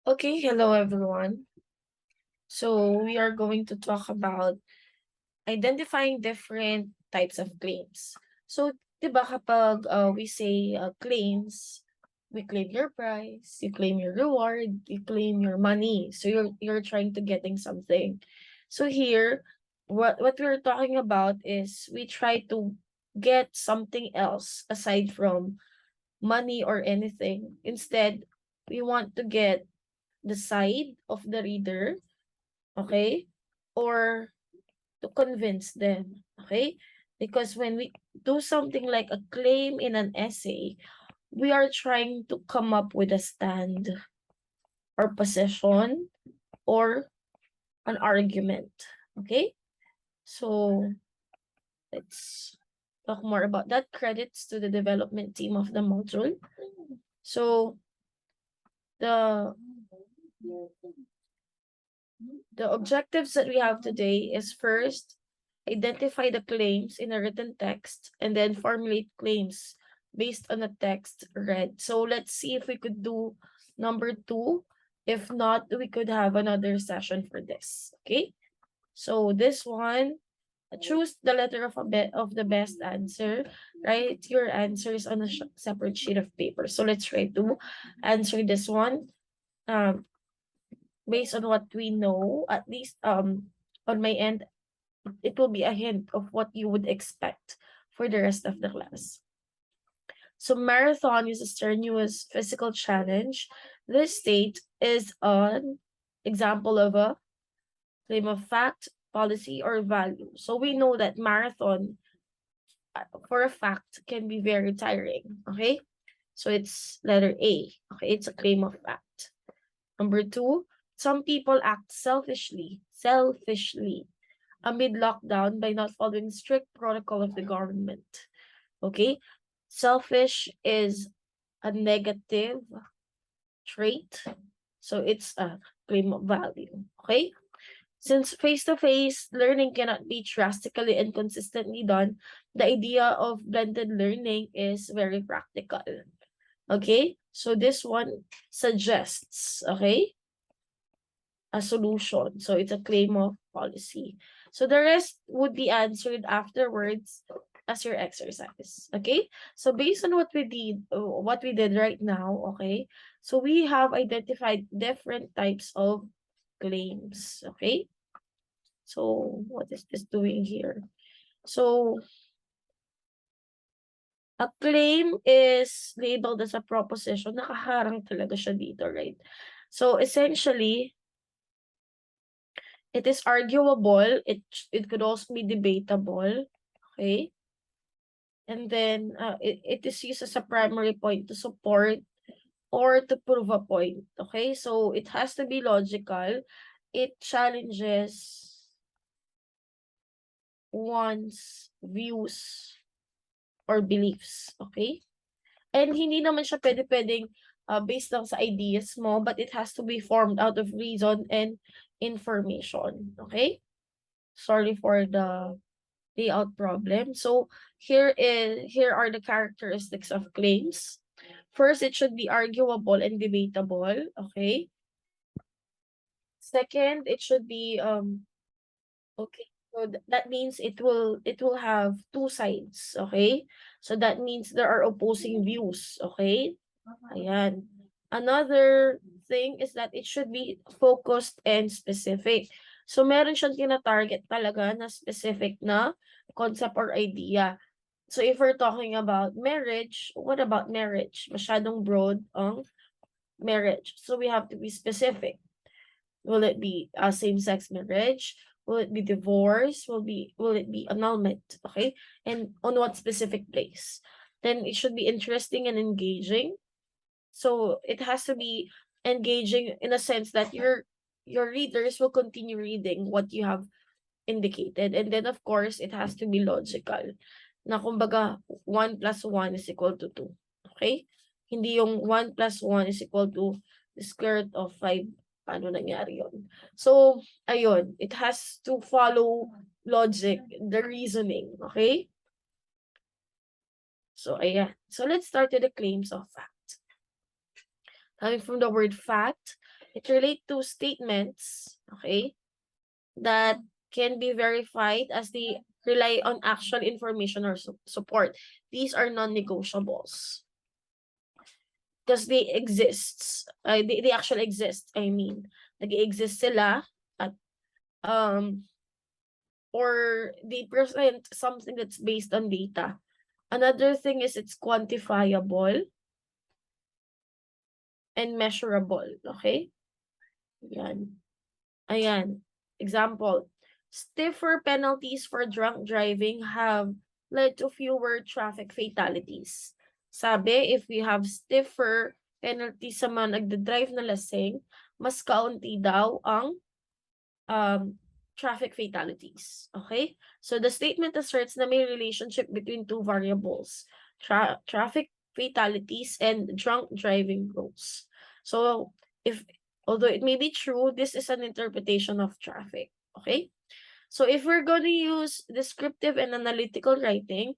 Okay, hello everyone. So we are going to talk about identifying different types of claims. So, 'di ba kapag we say claims, we claim your price, you claim your reward, you claim your money. So you're trying to getting something. So here, what we're talking about is we try to get something else aside from money or anything. Instead, we want to get the side of the reader, okay? Or to convince them, okay? Because when we do something like a claim in an essay, we are trying to come up with a stand or position or an argument, okay? So let's talk more about that. Credits to the development team of the module. So the The objectives that we have today is first, identify the claims in a written text and then formulate claims based on the text read. So let's see if we could do number 2. If not, we could have another session for this. Okay? So this one, choose the letter of of the best answer. Write your answers on a separate sheet of paper. So let's try to answer this one. Um, Based on what we know, at least on my end, it will be a hint of what you would expect for the rest of the class. So marathon is a strenuous physical challenge. This state is an example of a claim of fact, policy, or value. So we know that marathon, for a fact, can be very tiring. Okay? So it's letter A. Okay, it's a claim of fact. Number 2, some people act selfishly amid lockdown by not following strict protocol of the government. Okay? Selfish is a negative trait. So it's a claim of value. Okay? Since face-to-face learning cannot be drastically and consistently done, the idea of blended learning is very practical. Okay? So this one suggests, okay, a solution. So it's a claim of policy. So the rest would be answered afterwards as your exercise. Okay? So based on what we did right now, okay? So we have identified different types of claims. Okay? So what is this doing here? So a claim is labeled as a proposition. Nakaharang talaga siya dito, right? So essentially, it is arguable. It could also be debatable. Okay. And then it is used as a primary point to support or to prove a point. Okay. So it has to be logical. It challenges one's views or beliefs. Okay. And hindi naman siya pwedeng based lang sa ideas mo, but it has to be formed out of reason and information. Okay. Sorry for the layout problem. So here are the characteristics of claims. First, it should be arguable and debatable. Okay. Second, it should be okay. So that means it will have two sides. Okay. So that means there are opposing views. Okay. Ayan. Another thing is that it should be focused and specific. So meron siyang tina-target talaga na specific na concept or idea. So if we're talking about marriage, what about marriage? Masyadong broad ang marriage. So we have to be specific. Will it be a same-sex marriage? Will it be divorce? Will it be annulment? Okay? And on what specific place? Then it should be interesting and engaging. So it has to be engaging in a sense that your readers will continue reading what you have indicated. And then of course, it has to be logical. Na kumbaga, 1 plus 1 is equal to 2. Okay? Hindi yung 1 plus 1 is equal to the square root of 5. Paano nangyari yun? So, ayun. It has to follow logic, the reasoning. Okay? So, ayan. So, let's start with the claims of fact. Coming from the word fact, It relates to statements, okay, that can be verified as they rely on actual information or support. These are non-negotiables because they exist. They actually exist. I mean, nag-exist sila at or they present something that's based on data. Another thing is it's quantifiable and measurable. Okay? Yan. Ayan. Example, stiffer penalties for drunk driving have led to fewer traffic fatalities. Sabi, if we have stiffer penalties sa mga nagdadrive na lasing, mas kaunti daw ang traffic fatalities. Okay? So the statement asserts na may relationship between two variables, traffic fatalities and drunk driving rules. So although it may be true, this is an interpretation of traffic. Okay? So if we're going to use descriptive and analytical writing,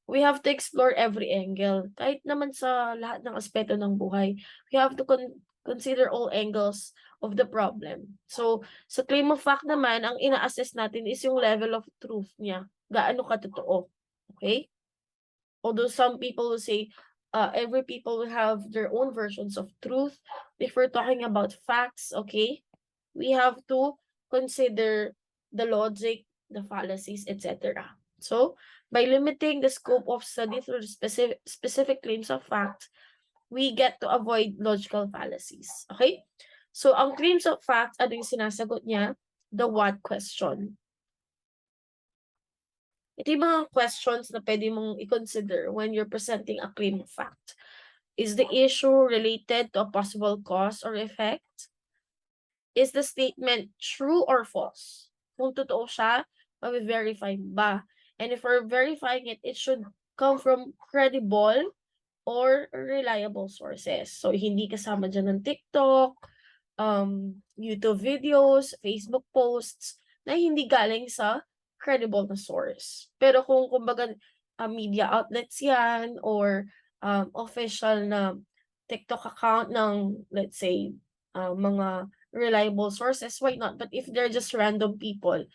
we have to explore every angle. Kahit naman sa lahat ng aspeto ng buhay, we have to consider all angles of the problem. So, sa claim of fact naman, ang ina-assess natin is yung level of truth niya. Gaano katotoo. Okay? Although some people will say, every people will have their own versions of truth. If we're talking about facts, okay, we have to consider the logic, the fallacies, etc. So, by limiting the scope of study through specific claims of fact, we get to avoid logical fallacies. Okay? So, ang claims of fact, ano yung sinasagot niya? The what question. Ito yung mga questions na pwede mong i-consider when you're presenting a claim of fact. Is the issue related to a possible cause or effect? Is the statement true or false? Kung totoo siya, mabe-verify ba? And if we're verifying it, it should come from credible or reliable sources. So, hindi kasama dyan ng TikTok, YouTube videos, Facebook posts, na hindi galing sa credible na source. Pero kung kumbaga media outlets yan or official na TikTok account ng, let's say, mga reliable sources, why not? But if they're just random people,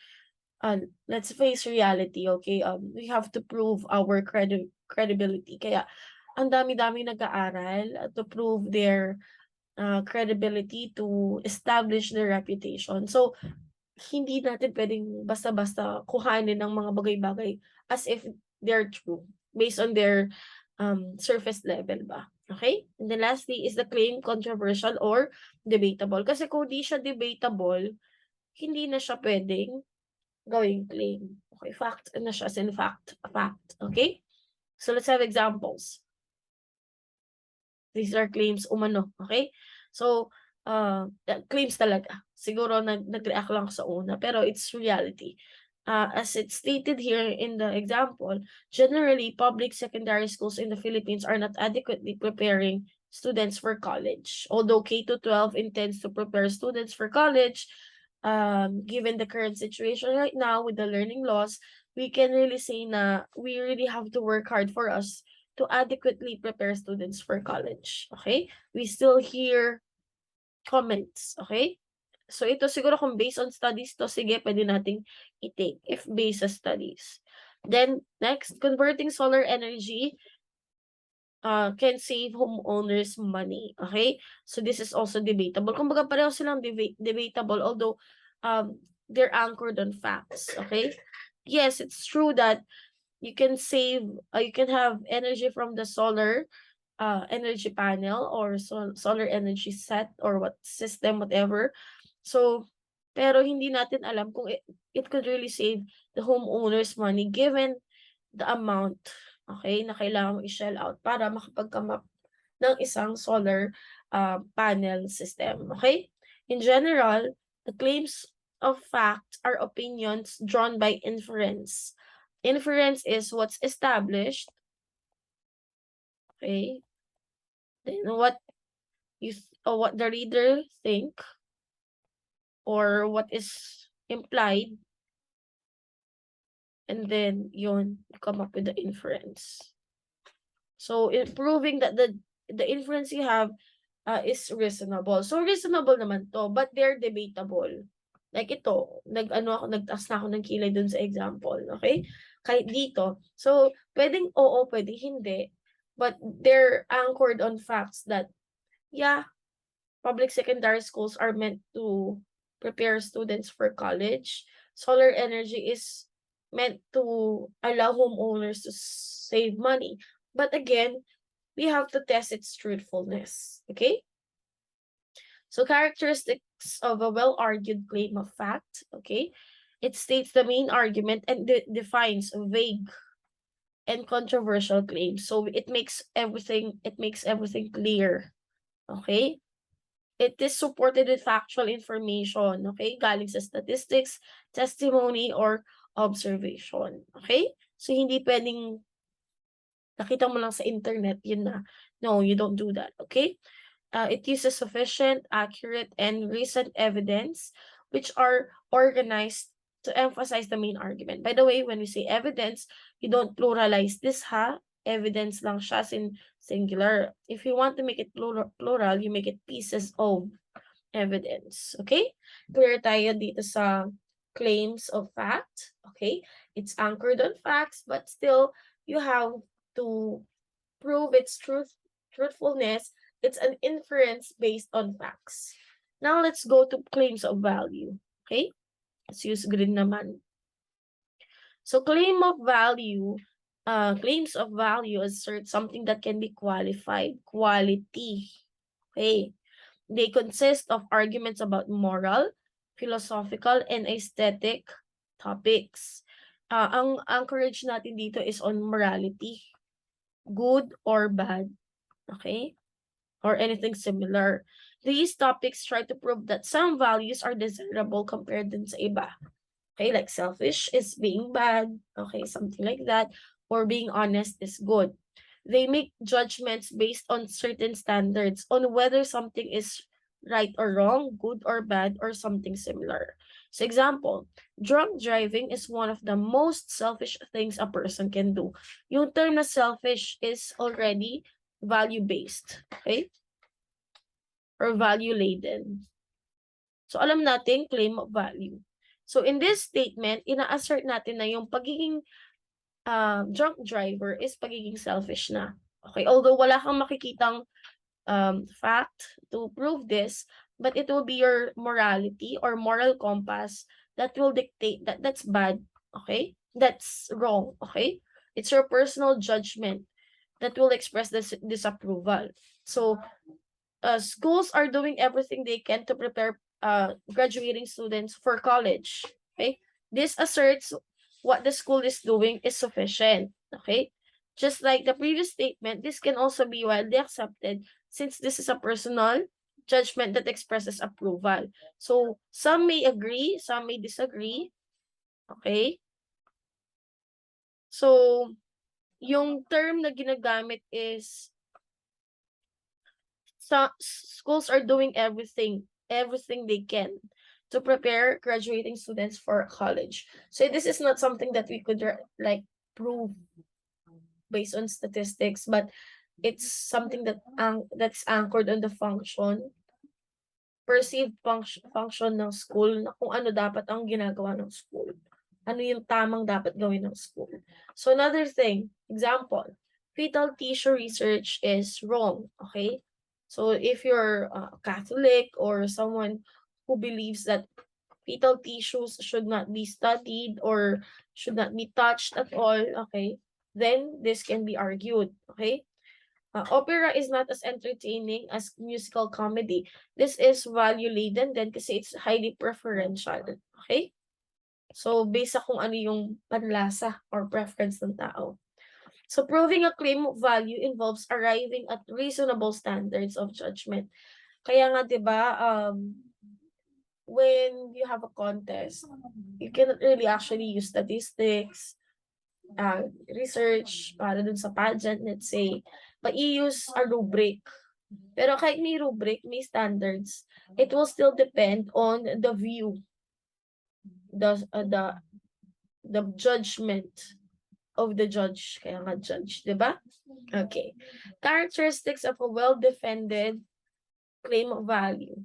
let's face reality, okay? We have to prove our credibility. Kaya, ang dami-dami nag-aaral to prove their credibility, to establish their reputation. So, hindi natin pwedeng basta-basta kuhanin ng mga bagay-bagay as if they're true based on their surface level ba. Okay? And then lastly, is the claim controversial or debatable? Kasi kung di siya debatable, hindi na siya pwedeng gawing claim. Okay, fact na siya, as in fact, fact. Okay? So let's have examples. These are claims umano. Okay? So, claims talaga. Siguro nag-react lang sa una, pero it's reality. As it's stated here in the example, generally, public secondary schools in the Philippines are not adequately preparing students for college. Although K-12 intends to prepare students for college, given the current situation right now with the learning loss, we can really say na we really have to work hard for us to adequately prepare students for college. Okay? We still hear comments. Okay? So, ito siguro kung based on studies to, sige, pwede nating i-take if based sa studies. Then, next, converting solar energy can save homeowners money. Okay? So, this is also debatable. Kumbaga, pareho silang debatable, although they're anchored on facts. Okay? Yes, it's true that you can save, you can have energy from the solar energy panel or solar energy set or what system, whatever. So, pero hindi natin alam kung it could really save the homeowners money given the amount, okay, na kailangan mo i-shell out para makapag-come up ng isang solar panel system, okay? In general, the claims of fact are opinions drawn by inference. Inference is what's established, okay? Then what or what the reader think or what is implied, and then yun, you come up with the inference. So, proving that the inference you have is reasonable. So reasonable naman to, but they're debatable. Like ito, nagtaas na ako ng kilay dun sa example, okay? Kahit dito. So, pwedeng oo, pwedeng hindi. But they're anchored on facts that, yeah, public secondary schools are meant to prepare students for college. Solar energy is meant to allow homeowners to save money. But again, we have to test its truthfulness, okay? So characteristics of a well-argued claim of fact, okay? It states the main argument and defines vague and controversial claims. So it makes everything clear, okay? It is supported with factual information, okay? Galing sa statistics, testimony, or observation, okay? So hindi pwedeng nakita mo lang sa internet, yun na. No, you don't do that, okay? It uses sufficient, accurate, and recent evidence, which are organized to emphasize the main argument. By the way, when we say evidence, you don't pluralize this, ha? Evidence lang siya singular. If you want to make it plural, you make it pieces of evidence. Okay? Clear tayo dito sa claims of fact. Okay? It's anchored on facts, but still, you have to prove its truthfulness. It's an inference based on facts. Now let's go to claims of value. Okay? Let's use green naman. So claims of value assert something that can be qualified, quality. Okay? They consist of arguments about moral, philosophical, and aesthetic topics. Ang anchorage natin dito is on morality. Good or bad. Okay? Or anything similar. These topics try to prove that some values are desirable compared dun sa iba. Okay, like selfish is being bad, okay, something like that, or being honest is good. They make judgments based on certain standards on whether something is right or wrong, good or bad, or something similar. So example, drunk driving is one of the most selfish things a person can do. Yung term na selfish is already value-based, okay? Or value-laden. So, alam natin, claim of value. So, in this statement, ina-assert natin na yung pagiging drunk driver is pagiging selfish na. Okay? Although, wala kang makikitang fact to prove this, but it will be your morality or moral compass that will dictate that that's bad. Okay? That's wrong. Okay? It's your personal judgment that will express this disapproval. So, schools are doing everything they can to prepare graduating students for college. Okay, this asserts what the school is doing is sufficient. Okay, just like the previous statement, this can also be widely accepted since this is a personal judgment that expresses approval. So some may agree, some may disagree. Okay, so yung term na ginagamit is schools are doing everything they can to prepare graduating students for college. So this is not something that we could like prove based on statistics, but it's something that that's anchored on the perceived function ng school, na kung ano dapat ang ginagawa ng school. Ano yung tamang dapat gawin ng school. So another thing, example, fetal tissue research is wrong, okay? So if you're Catholic or someone who believes that fetal tissues should not be studied or should not be touched at all, okay, then this can be argued, okay? Opera is not as entertaining as musical comedy. This is value-laden then kasi it's highly preferential, okay? So, based sa kung ano yung panlasa or preference ng tao. So, proving a claim of value involves arriving at reasonable standards of judgment. Kaya nga, di ba, when you have a contest, you cannot really actually use statistics, research, para dun sa pageant, let's say, but you use a rubric. Pero kahit may rubric, may standards, it will still depend on the view, the judgment of the judge. Kaya nga judge, di ba? Okay. Characteristics of a well-defended claim of value.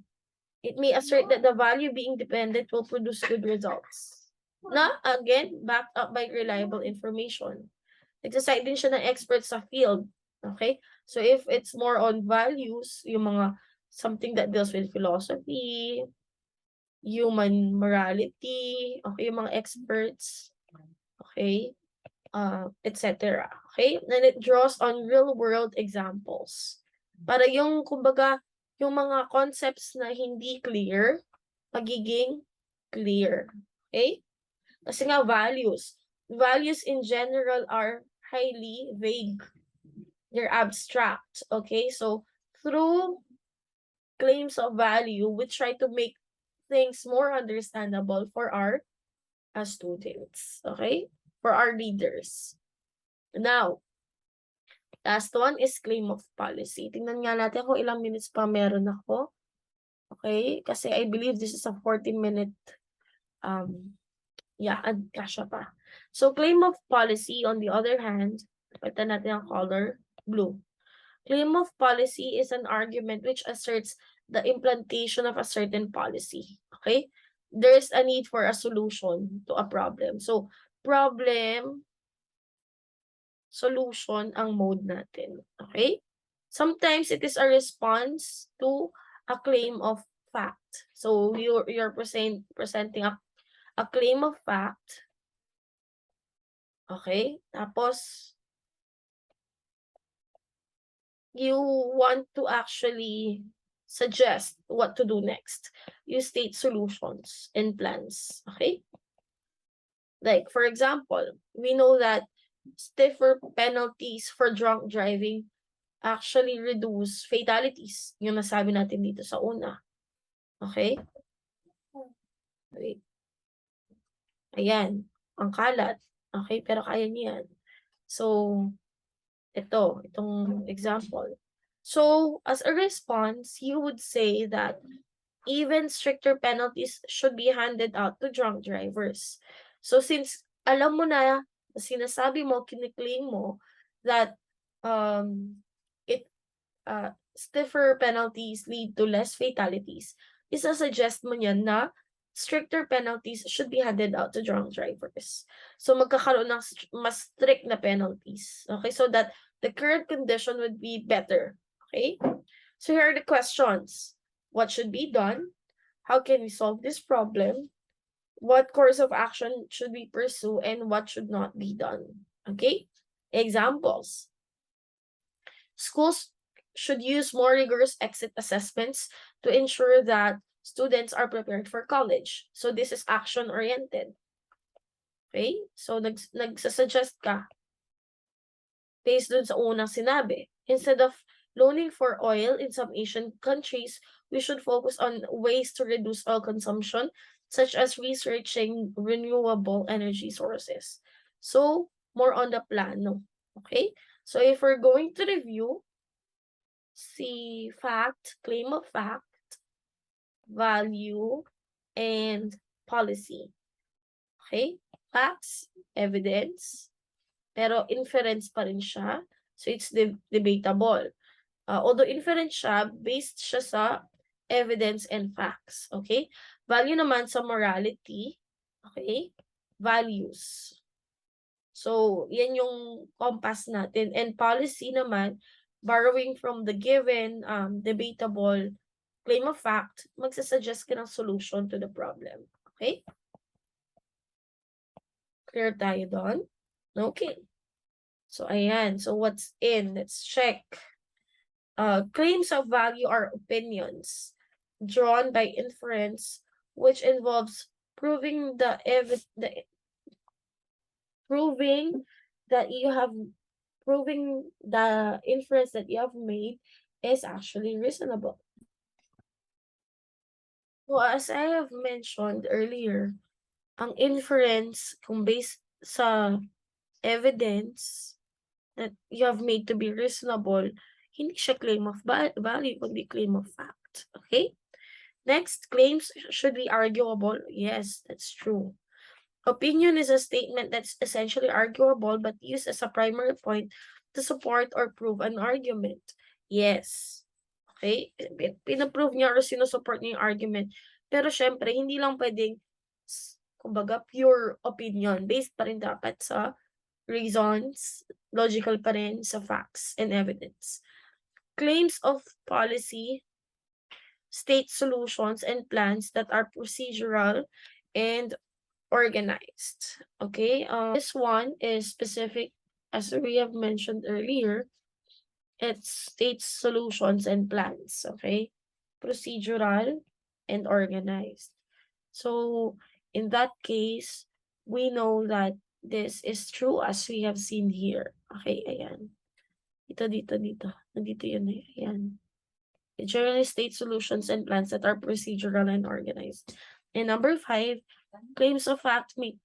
It may assert that the value being dependent will produce good results. Na, again, backed up by reliable information. Nagsasite din siya ng experts sa field. Okay? So, if it's more on values, yung mga something that deals with philosophy, human morality, okay, yung mga experts, okay, etc. Okay? Then it draws on real-world examples. Para yung, kumbaga, yung mga concepts na hindi clear, magiging clear. Okay? Kasi nga values. Values in general are highly vague. They're abstract. Okay? So, through claims of value, we try to make things more understandable for our students. Okay? For our readers. Now, last one is claim of policy. Tingnan nga natin kung ilang minutes pa meron ako. Okay? Kasi I believe this is a 40-minute and kasha pa. So, claim of policy, on the other hand, palitan natin ang color, blue. Claim of policy is an argument which asserts the implantation of a certain policy. Okay? There's a need for a solution to a problem. So, problem, solution ang mode natin. Okay? Sometimes it is a response to a claim of fact. So, you're presenting a claim of fact. Okay? Tapos, you want to actually suggest what to do next. You state solutions and plans. Okay? Like, for example, we know that stiffer penalties for drunk driving actually reduce fatalities. Yung nasabi natin dito sa una. Okay? Wait. Ayan. Ang kalat. Okay? Pero kaya niyan. So, itong example. So, as a response, you would say that even stricter penalties should be handed out to drunk drivers. So, since alam mo na, sinasabi mo, kiniklaim mo, that stiffer penalties lead to less fatalities, isa-suggest mo niyan na stricter penalties should be handed out to drunk drivers. So, magkakaroon ng mas strict na penalties. Okay? So that the current condition would be better. Okay? So, here are the questions. What should be done? How can we solve this problem? What course of action should we pursue and what should not be done? Okay? Examples. Schools should use more rigorous exit assessments to ensure that students are prepared for college. So this is action-oriented. Okay? So nagsasuggest ka based dun sa unang sinabi. Instead of loaning for oil in some Asian countries, we should focus on ways to reduce oil consumption, such as researching renewable energy sources. So, more on the plano. Okay? So, if we're going to review, see fact, claim of fact, value, and policy. Okay? Facts, evidence, pero inference pa rin siya. So, it's debatable. Although inference siya, based siya sa evidence and facts. Okay? Value naman sa morality. Okay? Values. So, yan yung compass natin. And policy naman, borrowing from the given debatable claim of fact, magsasuggest ka ng solution to the problem. Okay? Clear tayo doon? Okay. So, ayan. So, what's in? Let's check. Claims of value are opinions drawn by inference, which involves proving that the inference that you have made is actually reasonable. So, as I have mentioned earlier, ang inference, kung based sa evidence that you have made to be reasonable, hindi siya claim of value, kundi claim of fact. Okay? Next, claims should be arguable. Yes, that's true. Opinion is a statement that's essentially arguable but used as a primary point to support or prove an argument. Yes. Okay? Pina-prove niya or sinusupport niya yung argument. Pero syempre, hindi lang pwedeng, kumbaga, pure opinion. Based pa rin dapat sa reasons, logical pa rin sa facts and evidence. Claims of policy state solutions and plans that are procedural and organized. Okay, this one is specific, as we have mentioned earlier. It's states solutions and plans. Okay, procedural and organized. So in that case, we know that this is true as we have seen here. Okay, ayan. Dito. Nandito yun eh. Ayan. It generally states solutions and plans that are procedural and organized. And number 5, claims of fact make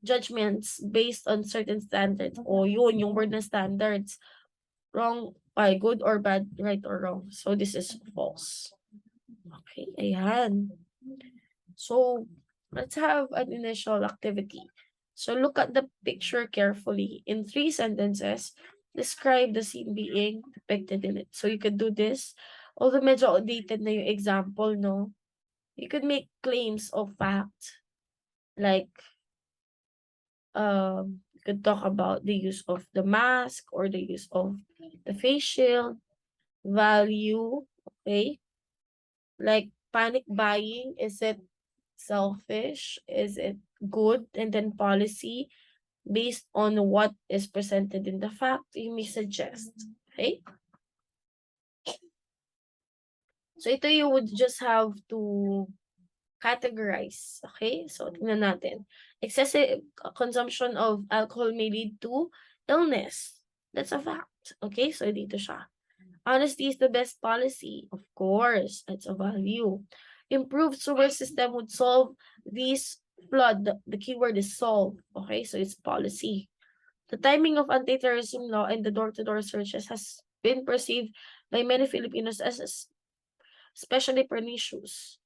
judgments based on certain standards. O yun, yung word na standards. Wrong, good or bad, right or wrong. So this is false. Okay, ayan. So let's have an initial activity. So look at the picture carefully. In 3 sentences, describe the scene being depicted in it. So you could do this. Although medyo outdated na yung example, no? You could make claims of fact. Like, you could talk about the use of the mask or the use of the face shield, value, okay? Like panic buying, is it selfish? Is it good? And then policy, based on what is presented in the fact, you may suggest. Okay? So ito you would just have to categorize. Okay? So tingnan natin. Excessive consumption of alcohol may lead to illness. That's a fact. Okay? So dito siya. Honesty is the best policy. Of course, that's a value. Improved sewer system would solve this flood. The keyword is solve. Okay, so it's policy. The timing of anti-terrorism law and the door-to-door searches has been perceived by many Filipinos as especially pernicious,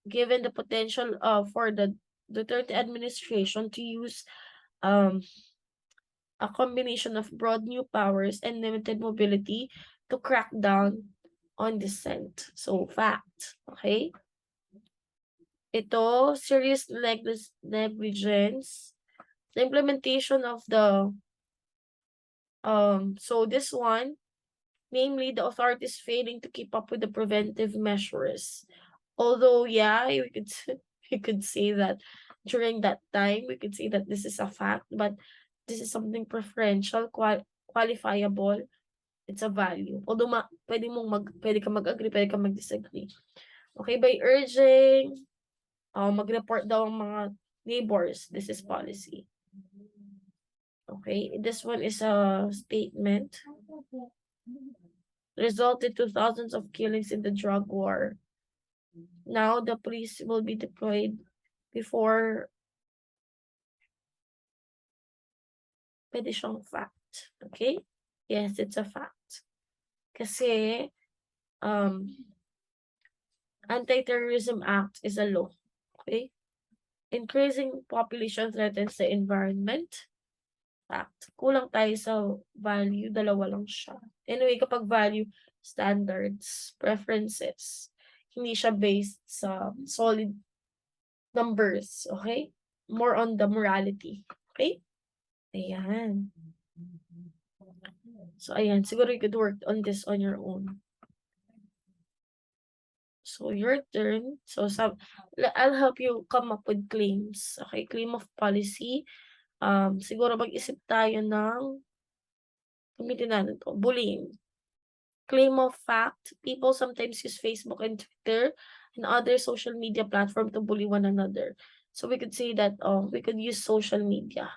given the potential for the Duterte administration to use a combination of broad new powers and limited mobility to crack down on dissent. So, fact. Okay? Ito, serious negligence. The implementation of the, so this one, namely the authorities failing to keep up with the preventive measures. Although, yeah, we could, we could say that during that time, we could say that this is a fact, but this is something preferential, qualifiable. It's a value. Although pwede ka mag-agree, pwede ka mag-disagree. Okay, by urging, mag-report daw ang mga neighbors. This is policy. Okay, this one is a statement. Resulted to thousands of killings in the drug war. Now the police will be deployed before. Pwede siyang fact. Okay? Yes, it's a fact. Kasi, Anti-Terrorism Act is a law. Okay? Increasing population threatens the environment. Fact. Kulang tayo sa value, dalawa lang siya. Anyway, kapag value, standards, preferences, hindi siya based sa solid numbers. Okay? More on the morality. Okay? Ayan. So, ayan. Siguro you could work on this on your own. So, your turn. So, I'll help you come up with claims. Okay? Claim of policy. Siguro mag-isip tayo ng, gamitin natin to, bullying. Claim of fact. People sometimes use Facebook and Twitter and other social media platform to bully one another. So, we could say that, we could use social media.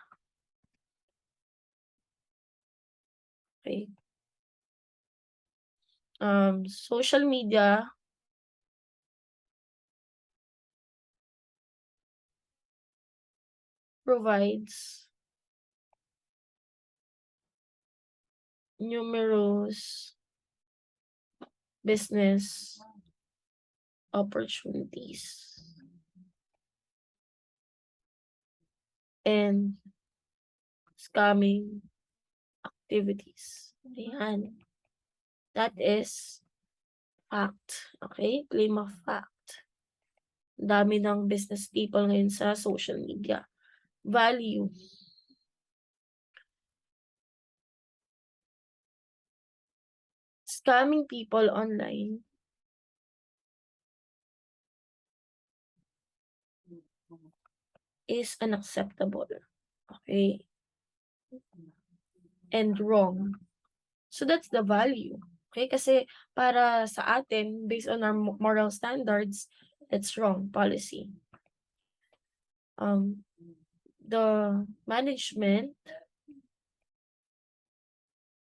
Okay? Social media provides numerous business opportunities and scamming activities. Ayan. That is fact. Okay? Claim of fact. Dami ng business people ngayon sa social media. Value. Scamming people online is unacceptable. Okay? And wrong. So that's the value. Okay? Kasi para sa atin, based on our moral standards, it's wrong policy. The management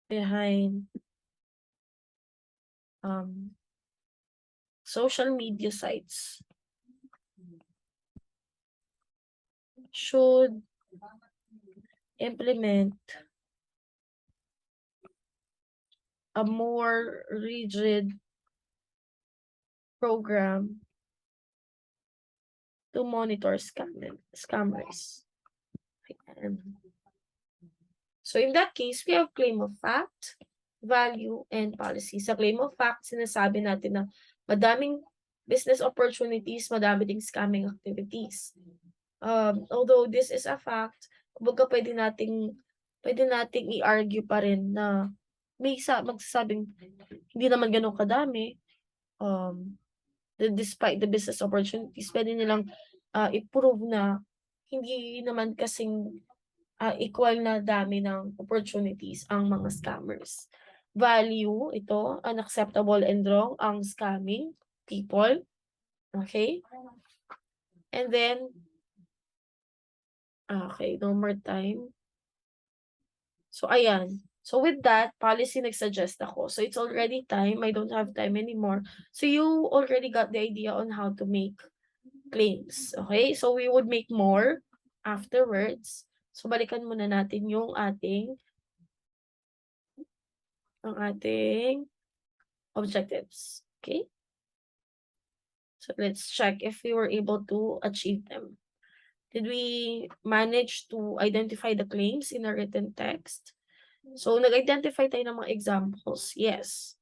behind social media sites should implement a more rigid program to monitor scammers. So in that case, we have claim of fact, value, and policy. Sa claim of fact, sinasabi natin na madaming business opportunities, madami ding scamming activities. Although this is a fact, kumbaga pwede nating i-argue pa rin na may magsasabing hindi naman ganun kadami. Despite the business opportunities, pwede nilang i-prove na hindi naman kasing equal na dami ng opportunities ang mga scammers. Value, ito, unacceptable and wrong ang scamming people. Okay? And then, okay, no more time. So, ayan. So, with that, policy nagsuggest ako. So, it's already time. I don't have time anymore. So, you already got the idea on how to make claims. Okay? So, we would make more afterwards. So, balikan muna natin yung ating objectives. Okay? So, let's check if we were able to achieve them. Did we manage to identify the claims in a written text? So, nag-identify tayo ng mga examples. Yes.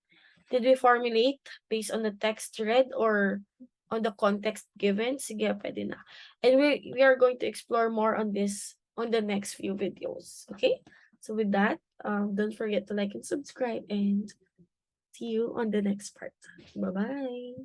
Did we formulate based on the text read or on the context given? Sige, pwede na. And we are going to explore more on this on the next few videos. Okay? So with that, don't forget to like and subscribe and see you on the next part. Bye-bye.